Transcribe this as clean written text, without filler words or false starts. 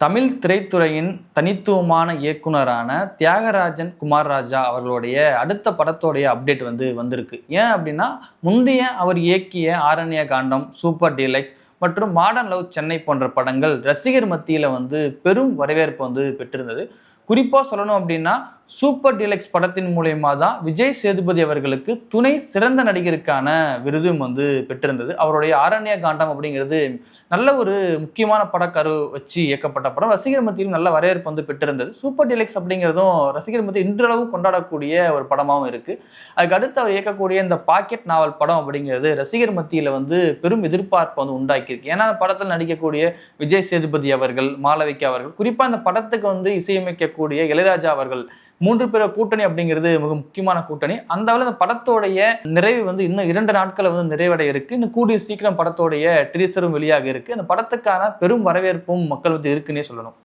தமிழ் திரைத்துறையின் தனித்துவமான இயக்குனரான தியாகராஜன் குமாரராஜா அவர்களுடைய அடுத்த படத்தோடைய அப்டேட் வந்திருக்கு. ஏன் அப்படின்னா, முந்தைய அவர் இயக்கிய ஆரண்ய காண்டம், சூப்பர் டீலக்ஸ் மற்றும் மாடர்ன் லவ் சென்னை போன்ற படங்கள் ரசிகர் மத்தியில் பெரும் வரவேற்பு பெற்றிருந்தது. குறிப்பாக சொல்லணும் அப்படின்னா, சூப்பர் டீலக்ஸ் படத்தின் மூலயமா தான் விஜய் சேதுபதி அவர்களுக்கு துணை சிறந்த நடிகருக்கான விருதும் பெற்றிருந்தது. அவருடைய ஆரண்ய காண்டம் அப்படிங்கிறது நல்ல ஒரு முக்கியமான படக்கரு வச்சு இயக்கப்பட்ட படம். ரசிகர் மத்தியிலும் நல்ல வரவேற்பு பெற்றிருந்தது. சூப்பர் டீலக்ஸ் அப்படிங்கிறதும் ரசிகர் மத்தியில் இன்றளவு கொண்டாடக்கூடிய ஒரு படமாகவும் இருக்கு. அதுக்கு அடுத்து அவர் இயக்கக்கூடிய இந்த பாக்கெட் நாவல் படம் அப்படிங்கிறது ரசிகர் மத்தியில் பெரும் எதிர்பார்ப்பு உண்டாக்கியிருக்கு. ஏன்னா அந்த படத்தில் நடிக்கக்கூடிய விஜய் சேதுபதி அவர்கள், மாளவிகா அவர்கள், குறிப்பாக அந்த படத்துக்கு இசையமைக்கக்கூடிய இளையராஜா அவர்கள், 3 பேர் கூட்டணி அப்படிங்கிறது மிக முக்கியமான கூட்டணி. அந்த அளவில் இந்த படத்தோடைய நிறைவு இன்னும் 2 நாட்கள் நிறைவடைய இருக்கு. இன்னும் கூடிய சீக்கிரம் படத்தோடைய ட்ரீசரும் வெளியாக இருக்கு. அந்த படத்துக்கான பெரும் வரவேற்பும் மக்கள் இருக்குன்னே சொல்லணும்.